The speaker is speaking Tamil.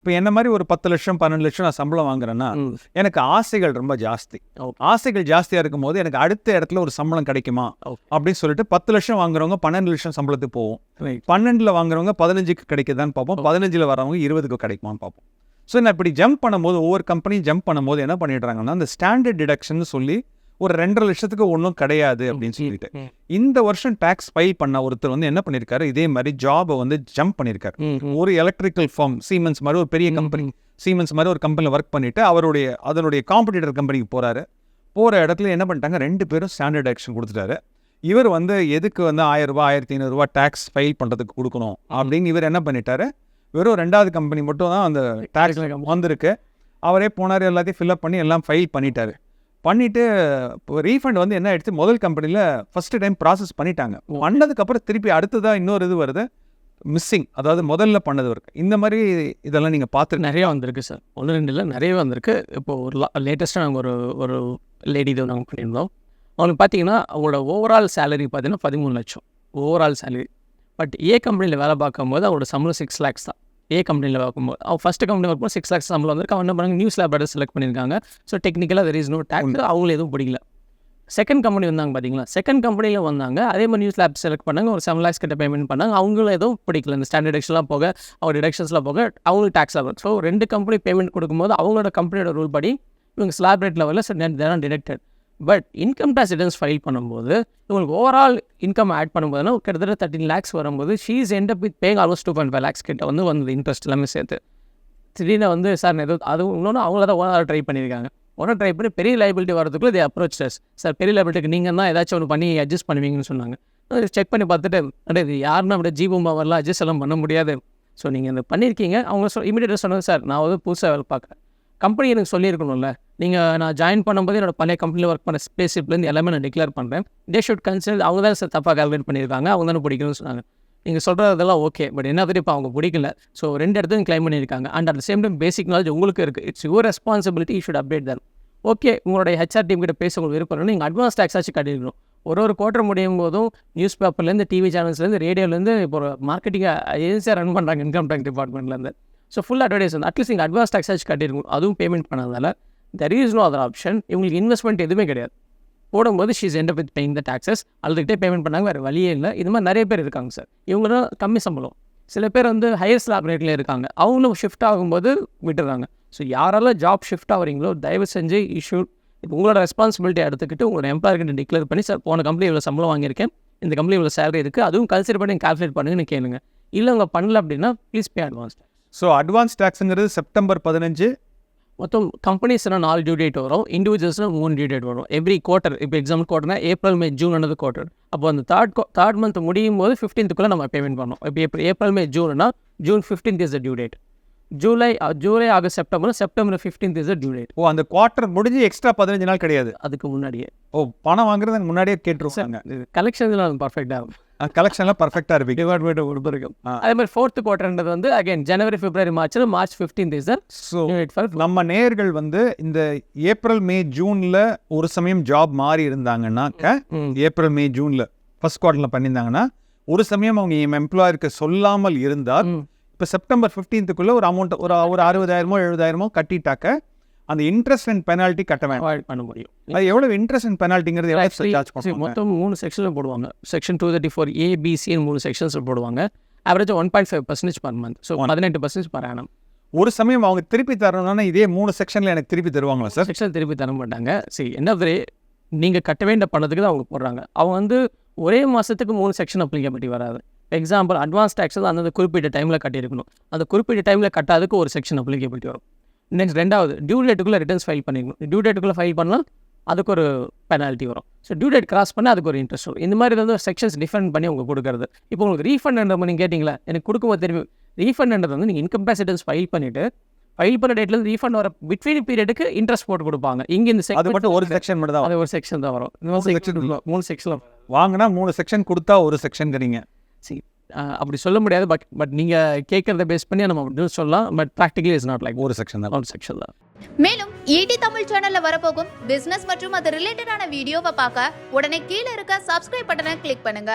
இப்போ என்ன மாதிரி ஒரு 10 லட்சம் 12 லட்சம் நான் சம்பளம் வாங்குறேன்னா எனக்கு ஆசைகள் ரொம்ப ஜாஸ்தி. ஆசைகள் ஜாஸ்தியாக இருக்கும் போது எனக்கு அடுத்த இடத்துல ஒரு சம்பளம் கிடைக்குமா அப்படின்னு சொல்லிட்டு 10 லட்சம் வாங்குறவங்க 12 லட்சம் சம்பளத்துக்கு போவோம். 12ல் வாங்குறவங்க 15க்கு கிடைக்குதான்னு பார்ப்போம். 15ல் வரவங்க 20க்கு கிடைக்குமான்னு பார்ப்போம். ஸோ நான் இப்படி ஜம்ப் பண்ணும்போது ஒவ்வொரு கம்பெனியும் ஜம்ப் பண்ணும்போது என்ன பண்ணிடுறாங்கன்னா அந்த ஸ்டாண்டர்ட் டிடக்ஷன் சொல்லி ஒரு 2.5 லட்சத்துக்கு ஒன்றும் கிடையாது அப்படின்னு சொல்லிட்டு இந்த வருஷம் டாக்ஸ் ஃபைல் பண்ண ஒருத்தர் வந்து என்ன பண்ணியிருக்காரு, இதே மாதிரி ஜாபை வந்து ஜம்ப் பண்ணியிருக்காரு. ஒரு எலக்ட்ரிக்கல் ஃபார்ம் சீமென்ஸ் மாதிரி ஒரு பெரிய கம்பெனி, சீமென்ஸ் மாதிரி ஒரு கம்பெனியில் ஒர்க் பண்ணிட்டு அதனுடைய காம்படிட்டர் கம்பெனிக்கு போகிற இடத்துல என்ன பண்ணிட்டாங்க, 2 பேரும் ஸ்டாண்டர்ட் டிடக்ஷன் கொடுத்துட்டாரு. இவர் வந்து எதுக்கு வந்து 1000 ரூபாய் 1500 ரூபாய் டாக்ஸ் ஃபைல் பண்ணுறதுக்கு கொடுக்கணும் அப்படின்னு இவர் என்ன பண்ணிட்டாரு, வெறும் 2வது கம்பெனி மட்டும் தான் அந்த டாக்ஸ் வந்திருக்கு. அவரே போனார், எல்லாத்தையும் ஃபில்அப் பண்ணி எல்லாம் ஃபைல் பண்ணிவிட்டு இப்போ ரீஃபண்ட் வந்து என்ன ஆயிடுச்சு, முதல் கம்பெனியில் ஃபஸ்ட்டு டைம் ப்ராசஸ் பண்ணிட்டாங்க. பண்ணதுக்கப்புறம் திருப்பி அடுத்ததாக இன்னொரு இது வருது மிஸ்ஸிங், அதாவது முதல்ல பண்ணது இருக்குது. இந்த மாதிரி இதெல்லாம் நீங்கள் பார்த்து நிறையா வந்திருக்கு சார். 1-2 இல்லை, நிறையவே வந்திருக்கு. இப்போது ஒரு லேட்டஸ்ட்டாக நாங்கள் ஒரு லேடி இதை நாங்கள் பண்ணியிருந்தோம். அவங்களுக்கு பார்த்தீங்கன்னா அவங்களோட ஓவரால் சேலரி பார்த்தீங்கன்னா 13 லட்சம் ஓவரால் சேலரி. பட் கம்பெனியில் வேலை பார்க்கும்போது அவங்களோட சம்பளம் 6 lakhs தான். கம்பெனியில் பார்க்கும்போது அவங்க ஃபஸ்ட்டு கம்பெனி ஒர்க் பண்ண 6 lakhs சம்பளம் வந்திருக்கு. அவங்க என்ன பண்ணாங்க, நியூஸ் லேப் செலக்ட் பண்ணியிருக்காங்க. ஸோ டெக்னிக்கலாக தெர் இஸ் நோ டேக்ஸ், அவங்களும் எதுவும் பிடிக்கல. செகண்ட் கம்பெனி வந்தாங்க பார்த்தீங்களா, செகண்ட் கம்பெனியில் வந்தாங்க, அதே மாதிரி நியூஸ் லேப் செலக்ட் பண்ணாங்க, ஒரு 7 lakhs கிட்ட பேமெண்ட் பண்ணாங்க. அவங்களும் எதுவும் பிடிக்கல, இந்த ஸ்டாண்டர்ட் டிடக்ஷன்லாம் போக அவங்க டிடக்ஷன்ஸ்லாம் போக அவங்களுக்கு டேக்ஸ் ஆகும். ஸோ 2 கம்பெனி பேமெண்ட் கொடுக்கும்போது அவங்களோட கம்பெனியோட ரூல் படி இவங்க ஸ்லாப் ரேட் லெவலில் there deducted. But income tax returns file பண்ணும்போது இவங்களுக்கு ஓவரால் இன்கம் ஆட் பண்ணும்போதுனா கிட்டத்தட்ட 13 lakhs வரும்போது she's end up with paying almost 2.5 lakhs கிட்ட வந்து இன்ட்ரெஸ்ட் எல்லாமே சேர்த்து. திடீர்னு வந்து சார் ஏதோ அதுவும் இன்னொன்று அவங்கள தான் ஓனர் ட்ரை பண்ணியிருக்காங்க. ஓனர் ட்ரை பண்ணி பெரிய லைபிலிட்டி வரதுக்குள்ள இது அப்ரோச்சஸ் சார், பெரிய லைபிலிட்டிக்கு நீங்கள் தான் ஏதாச்சும் ஒன்று பண்ணி அட்ஜஸ்ட் பண்ணுவீங்கன்னு சொன்னாங்க. செக் பண்ணி பார்த்துட்டு இது யாருன்னா அப்படியே ஜீபூமா வரலாம், அட்ஜஸ்ட் எல்லாம் பண்ண முடியாது. ஸோ நீங்கள் இந்த பண்ணியிருக்கீங்க. அவங்க இமீடியட்டாக சொன்னாங்க, சார் நான் வந்து புதுசாக வேலை பார்க்குறேன், கம்பெனி எனக்கு சொல்லியிருக்கணும்ல, நான் ஜாயின் பண்ணும்போது என்னோட பழைய கம்பெனியில் ஒர்க் பண்ண ஸ்பேஸ்லேருந்து எல்லாமே நான் டிக்ளேர் பண்ணுறேன். தே ஷுட் கன்சிடர், அவங்க தான் சார் தப்பாக கால்குலேட் பண்ணியிருக்காங்க, அவங்க தானே பிடிக்கணும்னு சொன்னாங்க. நீங்கள் சொல்கிறதெல்லாம் ஓகே, பட் என்ன இப்போ அவங்க பிடிக்கல. ஸோ 2 இடத்தையும் கிளைம் பண்ணியிருக்காங்க. And at same time basic knowledge உங்களுக்கு இருக்குது. It's your responsibility, you should update there. Okay, உங்களுடைய ஹெச்ஆர் டீம் கிட்ட பேச உங்களுக்கு விருப்பம், நீங்கள் அட்வான்ஸ் டேக்ஸ் ஆச்சு கட்டிருக்கணும். ஒரு குவார்ட்டர் முடியும் போதும் நியூஸ் பேப்பர்லேருந்து, டிவி சேனல்ஸ்லேருந்து, ரேடியோலேருந்து இப்போ ஒரு மார்க்கெட்டிங் ஏஜென்சியாக ரன் பண்ணுறாங்க இன்கம் டேக்ஸ் டிபார்ட்மெண்ட்லேருந்து. ஸோ ஃபுல் அட்வர்டைஸ் வந்து அட்லீஸ்ட் நீங்கள் அட்வான்ஸ் டேக்ஸ் ஆச்சு கட்டிருக்கணும். அதுவும் பேமெண்ட் பண்ணதால there is no other option. இவங்களுக்கு இன்வெஸ்ட்மெண்ட் எதுவுமே கிடையாது. போடும்போது she's end up with paying the taxes. அதுக்கிட்டே பேமெண்ட் பண்ணாங்க, வேறு வழியே இல்லை. இது மாதிரி நிறைய பேர் இருக்காங்க சார். இவங்களும் கம்மி சம்பளம், சில பேர் வந்து ஹையர் ஸ்லாப் ரேட்டில் இருக்காங்க, அவங்களும் ஷிஃப்ட் ஆகும்போது விட்டுறாங்க. ஸோ யாரெல்லாம் ஜாப் ஷிஃப்ட் ஆகிறீங்களோ தயவு செஞ்சு இஷ்யூ உங்களோட ரெஸ்பான்சிபிலிட்டி எடுத்துக்கிட்டு உங்களோட எம்ப்ளாயர்கிட்ட டிக்ளேர் பண்ணி, சார் போன கம்பெனி இவ்வளோ சம்பளம் வாங்கியிருக்கேன், இந்த கம்பெனி இவ்வளோ சேலரி இருக்குது, அதுவும் கன்சிடர் பண்ணி கால்குலேட் பண்ணுங்கன்னு கேளுங்க. இல்லை அவங்க பண்ணல அப்படின்னா please pay advance. So advance டேக்ஸுங்கிறது செப்டம்பர் 15. மொத்தம் கம்பெனிஸ்னா 4 டியூ டேட் வரும், இண்டிவிஜுவல்ஸ்னால் 3 டியூ டேட் வரும். எவ்ரி குவார்ட்டர், இப்போ எக்ஸாம்பிள் குவார்ட்டர்னா ஏப்ரல் மே ஜூன் ஆனது குவார்ட்டர். அப்போ அந்த தேர்ட் மந்த் முடியும் போது 15th நம்ம பேமெண்ட் பண்ணோம். இப்போ ஏப்ரல் மே ஜூன்னா June 15th is the due date. July August September 15th is the due date. அந்த குவார்ட்டர் முடிஞ்சு எக்ஸ்ட்ரா 15 நாள் கிடையாது, அதுக்கு முன்னாடியே. பணம் வாங்குறது முன்னாடியே கேட்டுருவாங்க. கலெக்ஷன்லாம் பர்ஃபெக்டாக இருக்கும், கலெக்ஷன்லாம் பர்ஃபெக்டாக இருக்குது, டிபார்ட்மெண்ட் கொடுத்துருக்கும். அதே மாதிரி 4th குவார்ட்டர்ன்றது வந்து again January February March 15th is sir. So நம்ம நேயர்கள் வந்து இந்த ஏப்ரல் மே ஜூனில் ஒரு சமயம் ஜாப் மாறி இருந்தாங்கன்னாக்க, ஏப்ரல் மே ஜூனில் ஃபர்ஸ்ட் குவார்ட்டரில் பண்ணியிருந்தாங்கன்னா, ஒரு சமயம் அவங்க எம்ப்ளாயருக்கு சொல்லாமல் இருந்தால் இப்போ செப்டம்பர் 15th ஒரு அமௌண்ட் ஒரு 60,000 70,000 கட்டிட்டாக்க அந்த இன்ட்ரெஸ்ட் அண்ட் பெனால்ட்டி கட்ட வேண்டாம் பண்ண முடியும். அது எவ்வளவு இன்ட்ரெஸ்ட் அண்ட் பெனால்ட்டிங்கிறது மொத்தம் 3 செக்ஷனில் போடுவாங்க. செக்ஷன் 234 ABC 3 செக்ஷன்ஸில் போடுவாங்க. ஆவரேஜாக 1.5% per month. So 18% per annum. ஒரு சமயம் அவங்க திருப்பி தரணும்னா இதே 3 செக்ஷனில் எனக்கு திருப்பி தருவாங்களா சார்? செக்ஷன் திருப்பி தர மாட்டாங்க. சரி, என்ன நீங்கள் கட்ட வேண்டிய பணத்துக்கு தான் அவங்க போடுறாங்க. அவங்க வந்து ஒரே மாதத்துக்கு 3 செக்ஷன் அப்ளிகபிலிட்டி வராது. எக்ஸாம்பிள் அட்வான்ஸ் டேக்ஸ் அந்த குறிப்பிட்ட டைமில் கட்டியிருக்கணும், அந்த குறிப்பிட்ட டைமில் கட்டாதுக்கு ஒரு செக்ஷன் அப்ளிகபிலிட்டி வரும். நெக்ஸ்ட் 2வது டியூ டேட்டுக்குள்ளே ரிட்டர்ன்ஸ் ஃபைல் பண்ணிக்கணும். டியூ டேட்டுக்குள்ளே ஃபைல் பண்ணால் அதுக்கு ஒரு பெனால்ட்டி வரும். ஸோ டியூ டேட் கிராஸ் பண்ணால் அதுக்கு ஒரு இன்ட்ரெஸ்ட் வரும். இந்த மாதிரி வந்து செக்ஷன்ஸ் டிஃபரெண்ட் பண்ணி உங்களுக்கு கொடுக்குறது. இப்போ உங்களுக்கு ரீஃபண்ட் நீங்கள் கேட்டிங்களா, எனக்கு கொடுக்கும்போது தெரியும் ரீஃபண்ட்ன்றது வந்து நீங்கள் இன்கம் டேக்ஸ் ரிட்டர்ன்ஸ் ஃபைல் பண்ண டேட்லேருந்து ரீஃபண்ட் வர பிட்வீன் பீரியடுக்கு இன்ட்ரெஸ்ட் போட்டு கொடுப்பாங்க. இங்கே இந்த அது மட்டும் ஒரு செக்ஷன் மட்டும் தான், அது ஒரு செக்ஷன் தான் வரும். 3 செக்ஷன் வாங்கினா 3 செக்ஷன் கொடுத்தா ஒரு செக்ஷன்ங்கிறீங்க. சரி, அப்படி சொல்ல முடியாது. பட் நீங்கள் கேட்குறத பேஸ் பண்ணி நம்ம அப்படி சொல்லலாம். But practically is not like ஒரு செக்ஷன் தான். மேலும் ஈடி தமிழ் சேனல்ல வரப்போகும் பிசினஸ் மற்றும் அது ரிலேட்டடான வீடியோவை பார்க்க உடனே கீழே இருக்க சப்ஸ்கிரைப் பட்டனை கிளிக் பண்ணுங்க.